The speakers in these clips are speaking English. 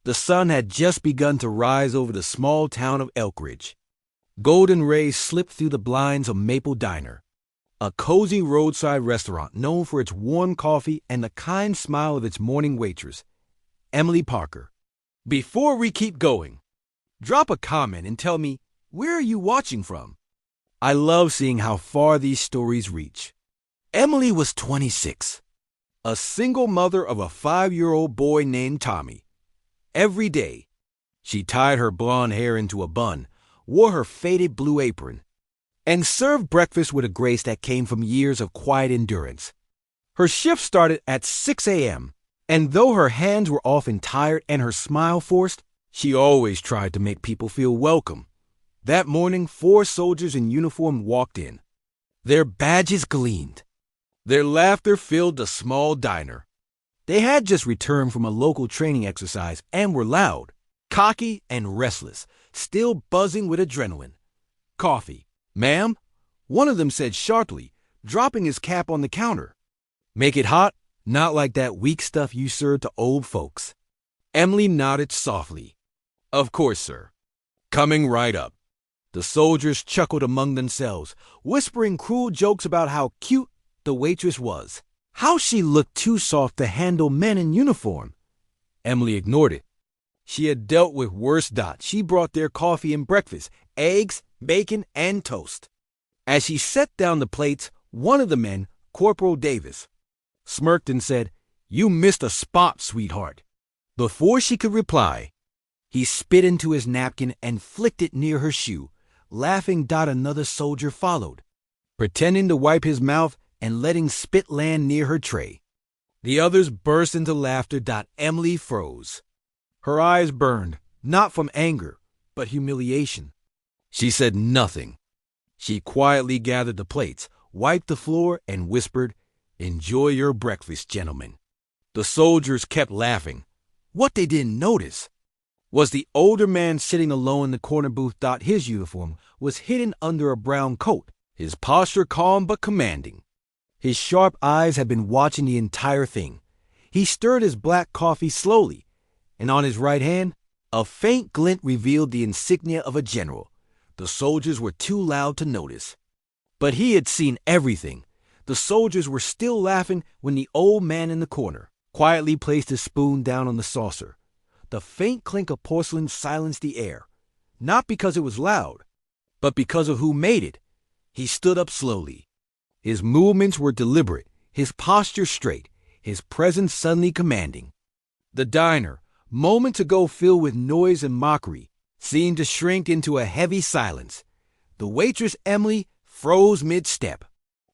The sun had just begun to rise over the small town of Elkridge. Golden rays slipped through the blinds of Maple Diner, a cozy roadside restaurant known for its warm coffee and the kind smile of its morning waitress, Emily Parker. Before we keep going, drop a comment and tell me, where are you watching from? I love seeing how far these stories reach. Emily was 26, a single mother of a 5-year-old boy named Tommy. Every day, she tied her blonde hair into a bun, wore her faded blue apron, and served breakfast with a grace that came from years of quiet endurance. Her shift started at 6 a.m., and though her hands were often tired and her smile forced, she always tried to make people feel welcome. That morning, 4 soldiers in uniform walked in. Their badges gleamed. Their laughter filled the small diner. They had just returned from a local training exercise and were loud, cocky, and restless, still buzzing with adrenaline. "Coffee, ma'am," one of them said sharply, dropping his cap on the counter. "Make it hot, not like that weak stuff you serve to old folks." Emily nodded softly. "Of course, sir. Coming right up." The soldiers chuckled among themselves, whispering cruel jokes about how cute the waitress was. How she looked too soft to handle men in uniform. Emily ignored it. She had dealt with worse. She brought their coffee and breakfast, eggs, bacon, and toast. As she set down the plates, one of the men, Corporal Davis, smirked and said, "You missed a spot, sweetheart." Before she could reply, he spit into his napkin and flicked it near her shoe. Laughing, another soldier followed, pretending to wipe his mouth and letting spit land near her tray. The others burst into laughter. Emily froze. Her eyes burned, not from anger, but humiliation. She said nothing. She quietly gathered the plates, wiped the floor, and whispered, "Enjoy your breakfast, gentlemen." The soldiers kept laughing. What they didn't notice was the older man sitting alone in the corner booth. His uniform was hidden under a brown coat, his posture calm but commanding. His sharp eyes had been watching the entire thing. He stirred his black coffee slowly, and on his right hand, a faint glint revealed the insignia of a general. The soldiers were too loud to notice. But he had seen everything. The soldiers were still laughing when the old man in the corner quietly placed his spoon down on the saucer. The faint clink of porcelain silenced the air, not because it was loud, but because of who made it. He stood up slowly. His movements were deliberate, his posture straight, his presence suddenly commanding. The diner, moments ago filled with noise and mockery, seemed to shrink into a heavy silence. The waitress, Emily, froze mid-step.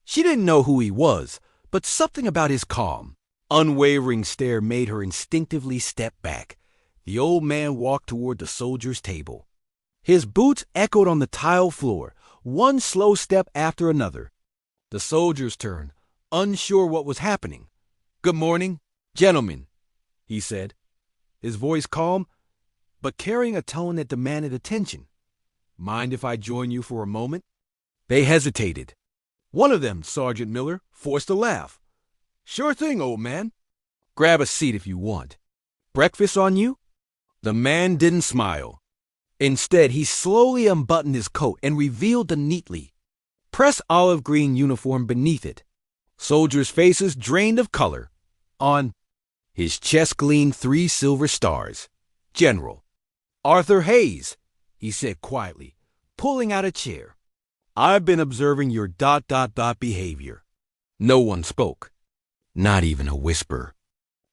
She didn't know who he was, but something about his calm, unwavering stare made her instinctively step back. The old man walked toward the soldier's table. His boots echoed on the tile floor, one slow step after another. The soldiers turned, unsure what was happening. "Good morning, gentlemen," he said, his voice calm, but carrying a tone that demanded attention. "Mind if I join you for a moment?" They hesitated. One of them, Sergeant Miller, forced a laugh. "Sure thing, old man. Grab a seat if you want. Breakfast on you?" The man didn't smile. Instead, he slowly unbuttoned his coat and revealed the neatly pressed olive green uniform beneath it. Soldiers' faces drained of color. On his chest gleamed 3 silver stars. "General Arthur Hayes," he said quietly, pulling out a chair. "I've been observing your behavior." No one spoke, not even a whisper.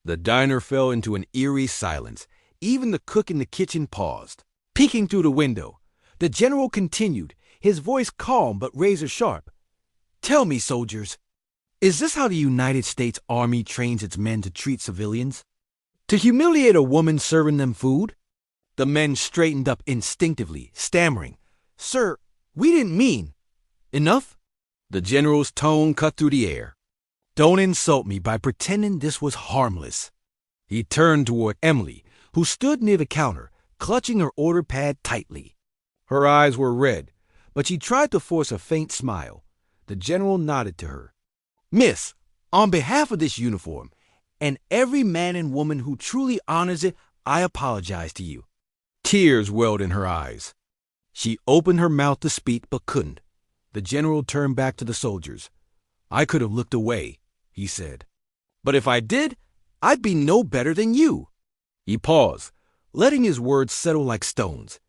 The diner fell into an eerie silence. Even the cook in the kitchen paused, peeking through the window. The general continued, his voice calm but razor-sharp. "Tell me, soldiers, is this how the United States Army trains its men to treat civilians? To humiliate a woman serving them food?" The men straightened up instinctively, stammering, "Sir, we didn't mean—" "Enough?" The general's tone cut through the air. "Don't insult me by pretending this was harmless." He turned toward Emily, who stood near the counter, clutching her order pad tightly. Her eyes were red, but she tried to force a faint smile. The general nodded to her. "Miss, on behalf of this uniform, and every man and woman who truly honors it, I apologize to you." Tears welled in her eyes. She opened her mouth to speak but couldn't. The general turned back to the soldiers. "I could have looked away," he said. "But if I did, I'd be no better than you." He paused, letting his words settle like stones.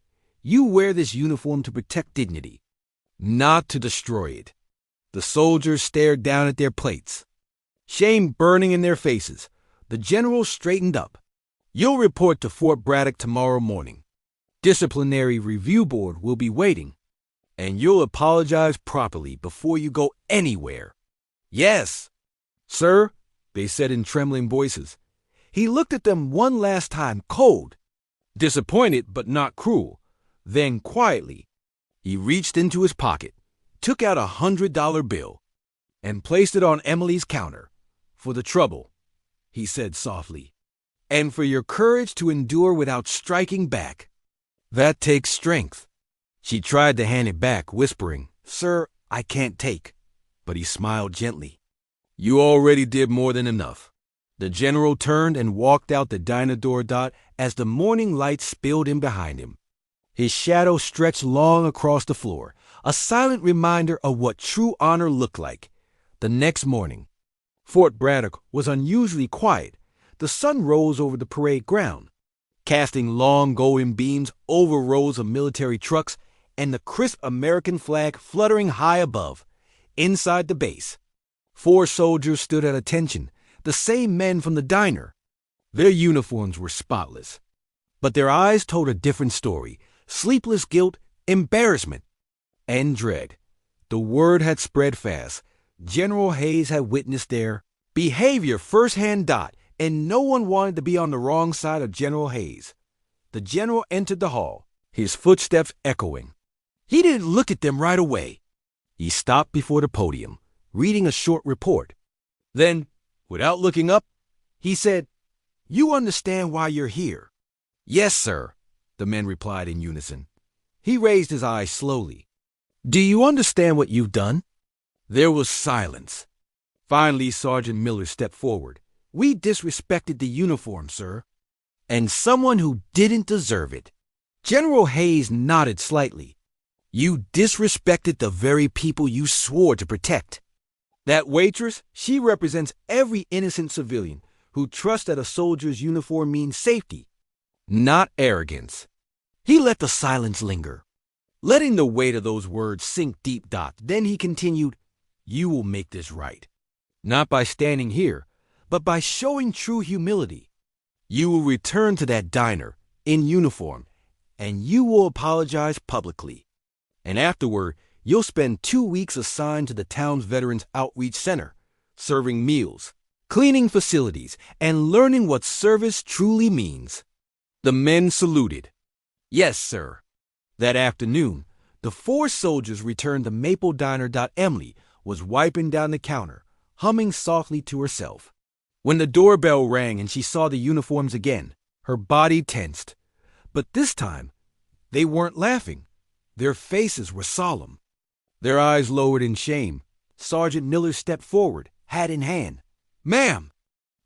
"You wear this uniform to protect dignity, not to destroy it." The soldiers stared down at their plates, shame burning in their faces. The general straightened up. "You'll report to Fort Braddock tomorrow morning. Disciplinary review board will be waiting, and you'll apologize properly before you go anywhere." "Yes, sir," they said in trembling voices. He looked at them one last time, cold, disappointed but not cruel. Then quietly, he reached into his pocket, took out $100 bill, and placed it on Emily's counter. "For the trouble," he said softly, "and for your courage to endure without striking back. That takes strength." She tried to hand it back, whispering, "Sir, I can't take." But he smiled gently. "You already did more than enough." The general turned and walked out the diner door as the morning light spilled in behind him. His shadow stretched long across the floor, a silent reminder of what true honor looked like. The next morning, Fort Braddock was unusually quiet. The sun rose over the parade ground, casting long golden beams over rows of military trucks and the crisp American flag fluttering high above. Inside the base, 4 soldiers stood at attention, the same men from the diner. Their uniforms were spotless, but their eyes told a different story: sleepless guilt, embarrassment, and dread. The word had spread fast. General Hayes had witnessed their behavior firsthand, and no one wanted to be on the wrong side of General Hayes. The general entered the hall, his footsteps echoing. He didn't look at them right away. He stopped before the podium, reading a short report. Then, without looking up, he said, "You understand why you're here?" "Yes, sir," the men replied in unison. He raised his eyes slowly. "Do you understand what you've done?" There was silence. Finally, Sergeant Miller stepped forward. "We disrespected the uniform, sir, and someone who didn't deserve it." General Hayes nodded slightly. "You disrespected the very people you swore to protect. That waitress, she represents every innocent civilian who trusts that a soldier's uniform means safety, not arrogance." He let the silence linger, letting the weight of those words sink deep. Then he continued, "You will make this right, not by standing here, but by showing true humility. You will return to that diner in uniform, and you will apologize publicly. And afterward, you'll spend 2 weeks assigned to the town's Veterans Outreach Center, serving meals, cleaning facilities, and learning what service truly means." The men saluted. "Yes, sir." That afternoon, the 4 soldiers returned to Maple Diner. Emily was wiping down the counter, humming softly to herself. When the doorbell rang and she saw the uniforms again, her body tensed. But this time, they weren't laughing. Their faces were solemn, their eyes lowered in shame. Sergeant Miller stepped forward, hat in hand. "Ma'am,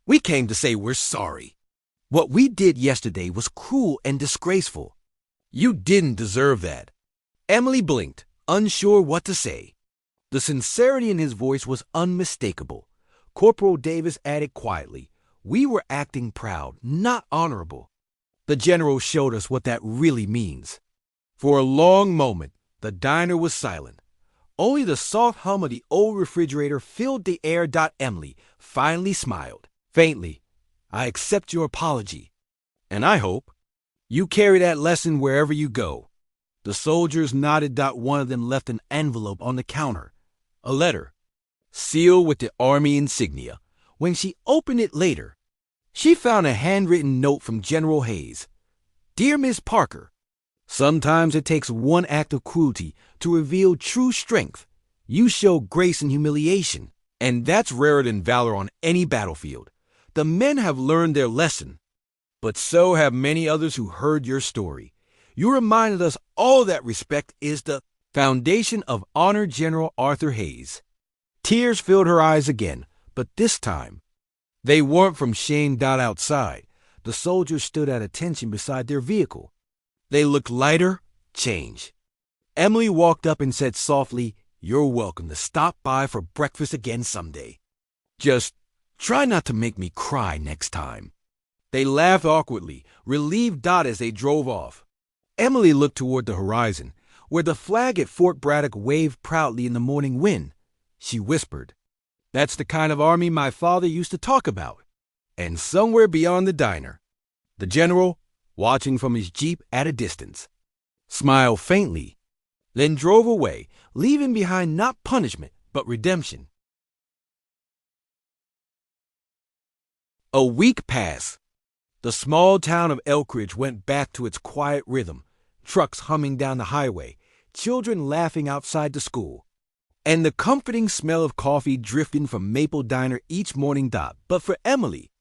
we came to say we're sorry. What we did yesterday was cruel and disgraceful. You didn't deserve that." Emily blinked, unsure what to say. The sincerity in his voice was unmistakable. Corporal Davis added quietly, "We were acting proud, not honorable." The general showed us what that really means. For a long moment, the diner was silent. Only the soft hum of the old refrigerator filled the air. Emily finally smiled. Faintly, "I accept your apology, and I hope you carry that lesson wherever you go." The soldiers nodded. One of them left an envelope on the counter, a letter, sealed with the Army insignia. When she opened it later, she found a handwritten note from General Hayes. "Dear Miss Parker, sometimes it takes one act of cruelty to reveal true strength. You show grace in humiliation, and that's rarer than valor on any battlefield. The men have learned their lesson, but so have many others who heard your story. You reminded us all that respect is the foundation of honor. General Arthur Hayes." Tears filled her eyes again, but this time, they weren't from shame. Outside, The soldiers stood at attention beside their vehicle. They looked lighter, changed. Emily walked up and said softly, "You're welcome to stop by for breakfast again someday. Just try not to make me cry next time." They laughed awkwardly, relieved Dot as they drove off. Emily looked toward the horizon, where the flag at Fort Braddock waved proudly in the morning wind. She whispered, "That's the kind of army my father used to talk about." And somewhere beyond the diner, the general, watching from his jeep at a distance, smiled faintly, then drove away, leaving behind not punishment, but redemption. A week passed. The small town of Elkridge went back to its quiet rhythm, trucks humming down the highway, children laughing outside the school, and the comforting smell of coffee drifting from Maple Diner each morning. But for Emily,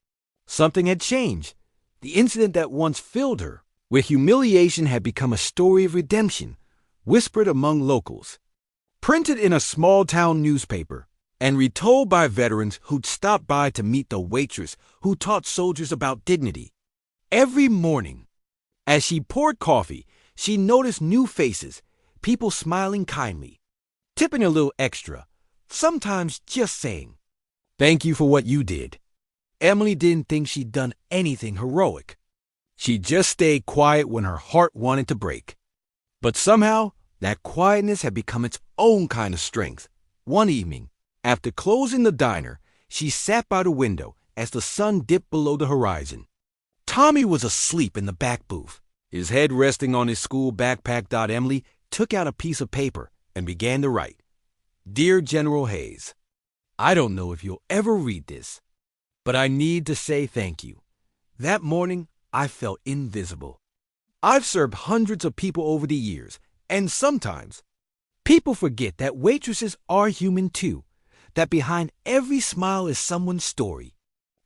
something had changed. The incident that once filled her with humiliation had become a story of redemption, whispered among locals, printed in a small-town newspaper, and retold by veterans who'd stopped by to meet the waitress who taught soldiers about dignity. Every morning, as she poured coffee, she noticed new faces, people smiling kindly, tipping a little extra, sometimes just saying, "Thank you for what you did." Emily didn't think she'd done anything heroic. She just stayed quiet when her heart wanted to break. But somehow, that quietness had become its own kind of strength. One evening, after closing the diner, she sat by the window as the sun dipped below the horizon. Tommy was asleep in the back booth, his head resting on his school backpack. Emily took out a piece of paper and began to write. "Dear General Hayes, I don't know if you'll ever read this, but I need to say thank you. That morning, I felt invisible. I've served hundreds of people over the years, and sometimes people forget that waitresses are human too, that behind every smile is someone's story,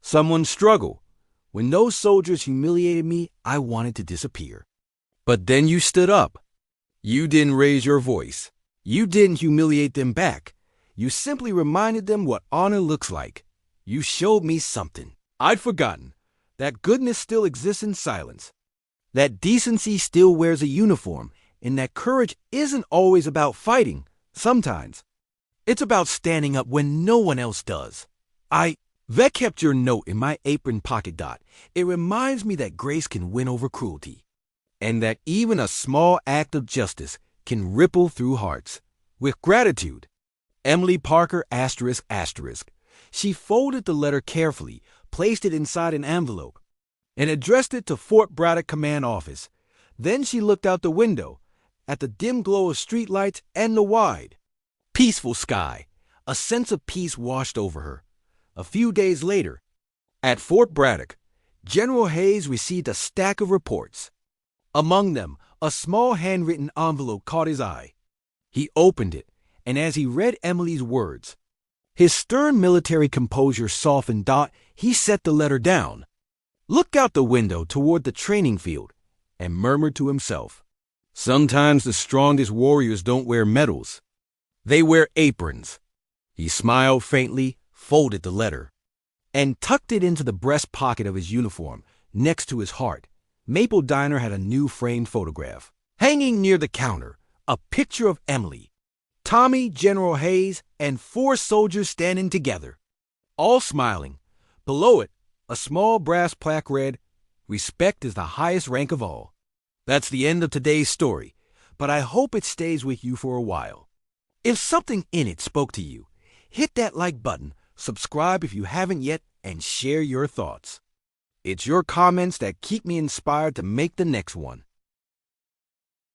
someone's struggle. When those soldiers humiliated me, I wanted to disappear. But then you stood up. You didn't raise your voice. You didn't humiliate them back. You simply reminded them what honor looks like. You showed me something I'd forgotten, that goodness still exists in silence, that decency still wears a uniform, and that courage isn't always about fighting. Sometimes it's about standing up when no one else does. That kept your note in my apron pocket. It reminds me that grace can win over cruelty, and that even a small act of justice can ripple through hearts. With gratitude, Emily Parker ***. She folded the letter carefully, placed it inside an envelope, and addressed it to Fort Braddock Command Office. Then she looked out the window at the dim glow of streetlights and the wide, peaceful sky. A sense of peace washed over her. A few days later, at Fort Braddock, General Hayes received a stack of reports. Among them, a small handwritten envelope caught his eye. He opened it, and as he read Emily's words, his stern military composure softened. He set the letter down, looked out the window toward the training field, and murmured to himself, "Sometimes the strongest warriors don't wear medals. They wear aprons." He smiled faintly, folded the letter, and tucked it into the breast pocket of his uniform, next to his heart. Maple Diner had a new framed photograph. Hanging near the counter, a picture of Emily, Tommy, General Hayes, and 4 soldiers standing together, all smiling. Below it, a small brass plaque read, "Respect is the highest rank of all." That's the end of today's story, but I hope it stays with you for a while. If something in it spoke to you, hit that like button, subscribe if you haven't yet, and share your thoughts. It's your comments that keep me inspired to make the next one.